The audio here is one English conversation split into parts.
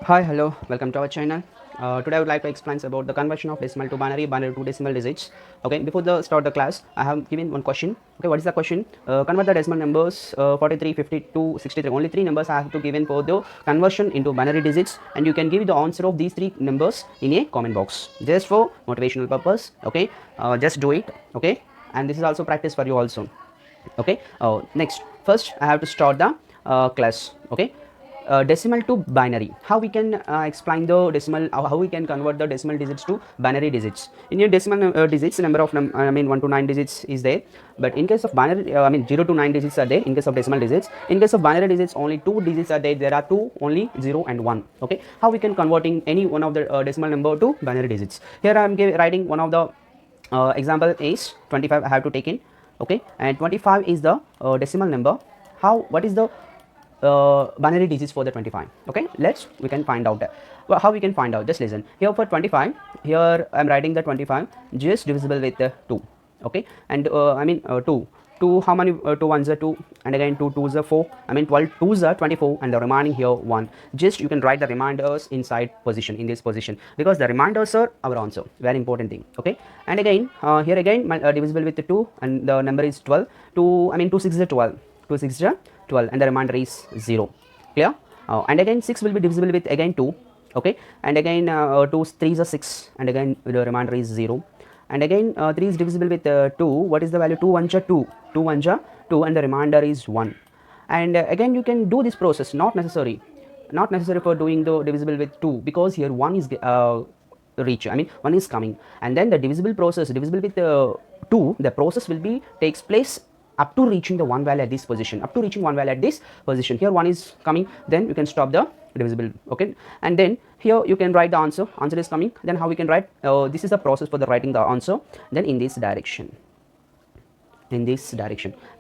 Hi, hello, welcome to our channel. Today I would like to explain about the conversion of decimal to binary, binary to decimal digits. Okay, before the start the class, I have given one question. Okay, what is the question? Convert the decimal numbers 43, 52, 63. Only three numbers I have to given for the conversion into binary digits, and you can give the answer of these three numbers in a comment box. Just for motivational purpose. Okay, just do it. Okay, and this is also practice for you also. Okay, next, first I have to start the class. Okay, decimal to binary, how we can explain the decimal, how we can convert the decimal digits to binary digits. In your decimal digits, number of 1 to 9 digits is there, but in case of binary 0 to 9 digits are there. In case of decimal digits, in case of binary digits, only two digits are there. There are two, only 0 and 1. Okay, how we can converting any one of the decimal number to binary digits. Here I am writing one of the example is 25 I have to take in. Okay, and 25 is the decimal number. What is the binary digits for the 25? Okay, we can find out that. Well, how we can find out, just listen. Here for 25, here I'm writing the 25 just divisible with the 2. Okay, and 2, how many 2 ones are 2, and again 2 twos are 4. 12 twos are 24, and the remaining here 1. Just you can write the reminders inside position, in this position, because the reminders are our answer. Very important thing. Okay, and again here again divisible with the 2, and the number is 12. 2 6 is 12. 2 6 is 12, and the remainder is 0. Clear? And again 6 will be divisible with again 2. Okay, and again 2 3 is 6, and again the remainder is 0. And again 3 is divisible with 2. What is the value? 2 1 2. 2 1 2, and the remainder is 1. And again you can do this process, not necessary for doing the divisible with 2, because here 1 is reach, 1 is coming, and then the divisible process, divisible with 2, the process will be takes place up to reaching the 1 value at this position, up to reaching 1 value at this position. Here 1 is coming, then you can stop the divisible. Okay, and then here you can write the answer is coming. Then how we can write, this is the process for the writing the answer. Then in this direction,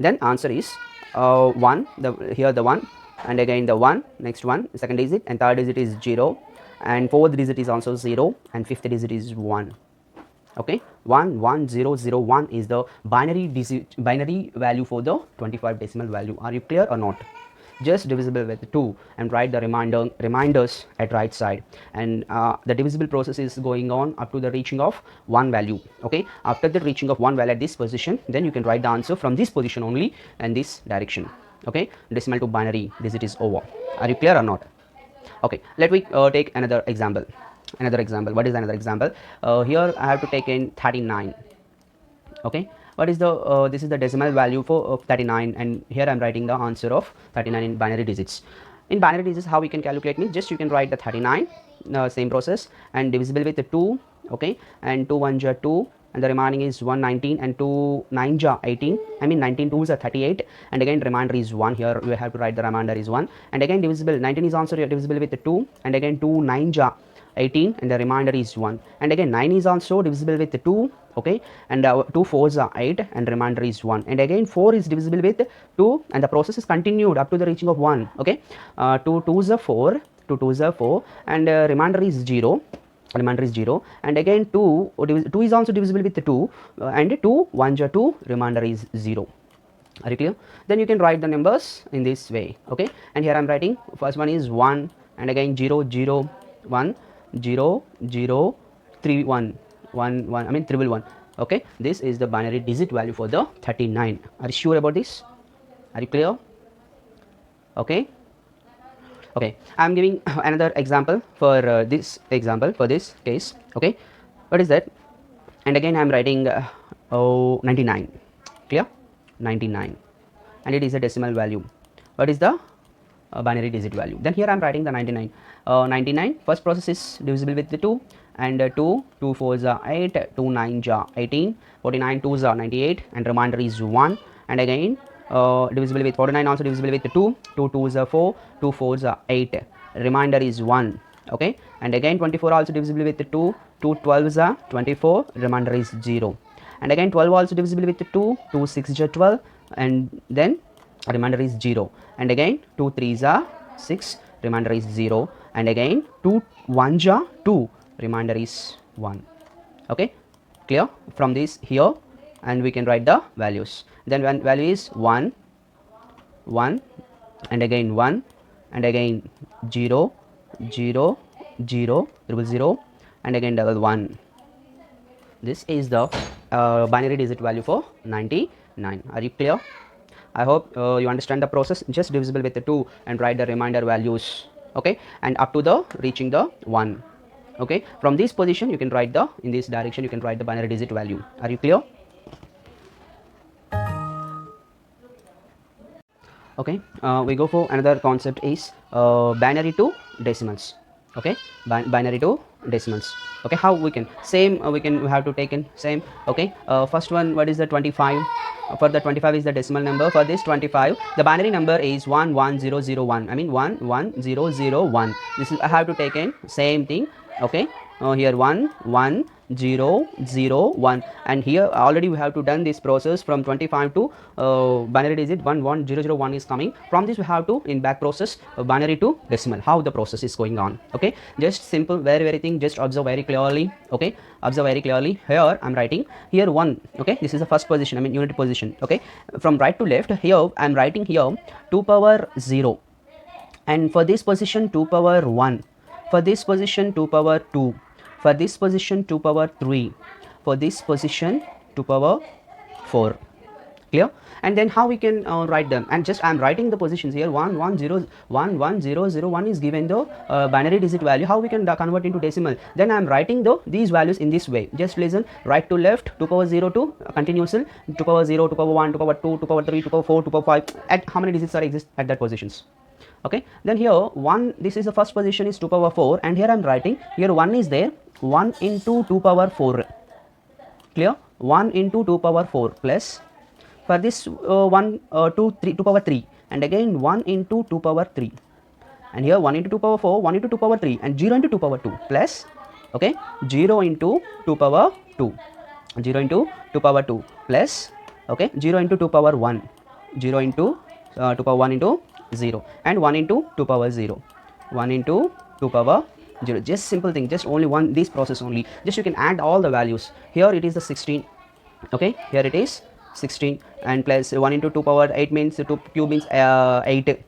then answer is 1, here the 1, and again the 1, next one, second digit, and third digit is 0, and fourth digit is also 0, and fifth digit is 1. Okay, 1 1 0 0 1 is the binary value for the 25 decimal value. Are you clear or not? Just divisible with 2, and write the reminders at right side, and the divisible process is going on up to the reaching of 1 value. Okay, after the reaching of 1 value at this position, then you can write the answer from this position only and this direction. Okay, decimal to binary digit is over. Are you clear or not? Okay, let me take another example. What is another example? Here I have to take in 39. Okay, what is the this is the decimal value for 39, and here I'm writing the answer of 39 in binary digits. In binary digits, how we can calculate means, just you can write the 39, same process, and divisible with the 2. Okay, and 2 1 2, and the remaining is 119, and 2 9 18, 19 2s are 38, and again remainder is 1. Here we have to write the remainder is 1, and again divisible, 19 is also divisible with the 2, and again 2 9 18, and the remainder is 1, and again 9 is also divisible with 2. Okay, and 2 4s are 8, and remainder is 1, and again 4 is divisible with 2, and the process is continued up to the reaching of 1. Okay, 2 2s are 4, 2 2s are 4, and remainder is 0, and again 2 is also divisible with 2, and 2 1 2, remainder is 0. Are you clear? Then you can write the numbers in this way. Okay, and here I'm writing, first one is 1, and again 0 0 1 0 0 3 1 1 1, triple 1. Okay, this is the binary digit value for the 39. Are you sure about this? Are you clear? Okay, I'm giving another example for this case. Okay, what is that? And again I'm writing 99. Clear? 99, and it is a decimal value. What is the binary digit value? Then here I'm writing the 99. 99, first process is divisible with the 2, and 2 4s are 8, 2 9s are 18, 49 2s are 98, and remainder is 1, and again divisible with 49, also divisible with 2, 2 2s are 4, 2 4s are 8, remainder is 1. Okay, and again 24 also divisible with 2, 2 12s are 24, remainder is 0, and again 12 also divisible with 2, 2 6 are 12, and then remainder is 0, and again 2 3s are 6, remainder is 0, and again 2 1s are 2, remainder is 1. Okay, clear from this here, and we can write the values. Then when value is 1 1, and again 1, and again 0 0 0 0 and again double 1. This is the binary digit value for 99. Are you clear? I hope you understand the process. Just divisible with the 2 and write the remainder values, okay, and up to the reaching the 1. Okay, from this position you can write the, in this direction you can write the binary digit value. Are you clear? Okay, we go for another concept is binary to decimals. Okay, binary to decimals. Okay, how we can same we have to take in same. Okay, first one, what is the 25? For the 25 is the decimal number. For this 25 the binary number is 11001. I mean 11001. This is I have to take in same thing. Okay, here 11001, and here already we have to done this process from 25 to binary digit 11001 is coming. From this we have to in back process binary to decimal, how the process is going on. Okay, just simple, very thing, just observe very clearly. Okay, observe very clearly. Here I'm writing here 1. Okay, this is the first position, I mean unit position. Okay, from right to left, here I'm writing here 2 power 0, and for this position 2 power 1, for this position 2 power 2, for this position 2 power 3, for this position 2 power 4. Clear? And then how we can write them, and just I'm writing the positions here. 11001 is given the binary digit value. How we can convert into decimal? Then I'm writing these values in this way. Just listen, right to left, 2 power 0 to continuous, 2 power 0, 2 power 1, 2 power 2, 2 power 3, 2 power 4, 2 power 5. At how many digits are exist at that positions? Okay, then here 1, this is the first position is 2 power 4, and here I'm writing here 1 is there, 1 into 2 power 4. Clear? 1 into 2 power 4 plus, for this 2 power 3, and again 1 into 2 power 3, and here 1 into 2 power 4, 1 into 2 power 3, and 0 into 2 power 2 plus, okay, 0 into 2 power 2, 0 into 2 power 2 plus, okay, 0 into 2 power 1, 0 into 2 power 1 into 0, and 1 into 2 power 0, 1 into 2 power 0. Just simple thing, just only one, this process only. Just you can add all the values. Here it is the 16. Okay, here it is 16, and plus 1 into 2 power 8 means 2 cube means 8,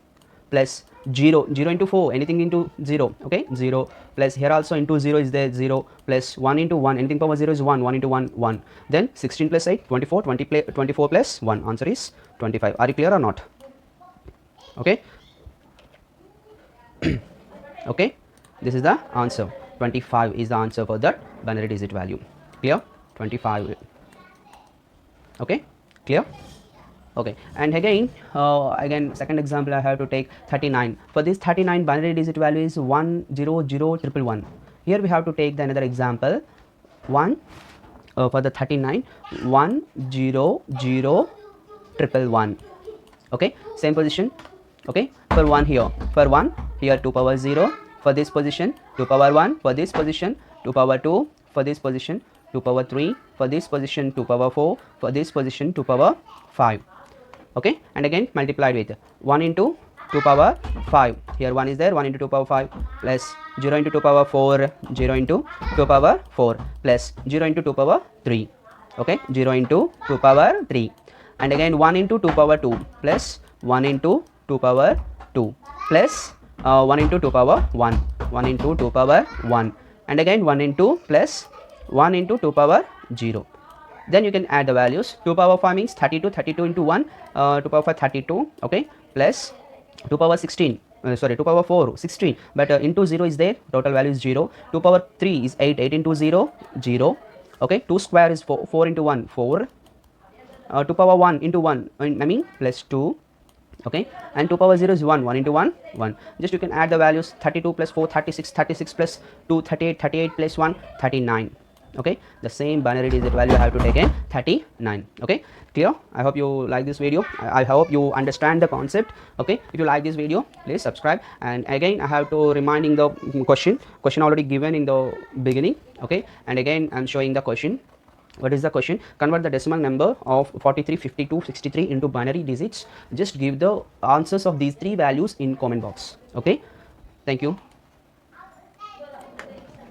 plus 0 into 4, anything into 0. Okay, 0 plus here also into 0 is there, 0 plus 1 into 1, anything power 0 is 1, 1 into 1, 1. Then 16 plus 8, 24, 24 plus 1, answer is 25. Are you clear or not? Okay. Okay, this is the answer. 25 is the answer for that binary digit value. Clear? 25. Okay, clear? Okay, and again second example I have to take 39. For this 39 binary digit value is 10011. Here we have to take the another example. For the 39 10011. Okay, same position. Okay, for 1 here, for 1 here 2 power 0, for this position 2 power 1, for this position 2 power 2, for this position 2 power 3, for this position 2 power 4, for this position 2 power 5. Okay, and again multiplied with 1 into 2 power 5. Here 1 is there, 1 into 2 power 5 plus 0 into 2 power 4, 0 into 2 power 4 plus 0 into 2 power 3. Okay, 0 into 2 power 3, and again 1 into 2 power 2 plus 1 into 2 power 2 plus 1 into 2 power 1, 1 into 2 power 1, and again 1 into plus 1 into 2 power 0. Then you can add the values. 2 power 5 means 32, 32 into 1, 2 power 5 32, okay, plus 2 power 16, 2 power 4 16, but into 0 is there, total value is 0. 2 power 3 is 8, 8 into 0 0, okay, 2 square is 4, 4 into 1 4, 2 power 1 into 1 I mean plus 2. Okay, and 2 power 0 is 1, 1 into 1 1. Just you can add the values. 32 plus 4 36, 36 plus 2 38, 38 plus 1 39. Okay, the same binary digit value I have to take in 39. Okay, clear? I hope you like this video. I hope you understand the concept. Okay, if you like this video, please subscribe. And again I have to reminding the question already given in the beginning. Okay, and again I'm showing the question. What is the question? Convert the decimal number of 43, 52, 63 into binary digits. Just give the answers of these three values in comment box. Okay, thank you.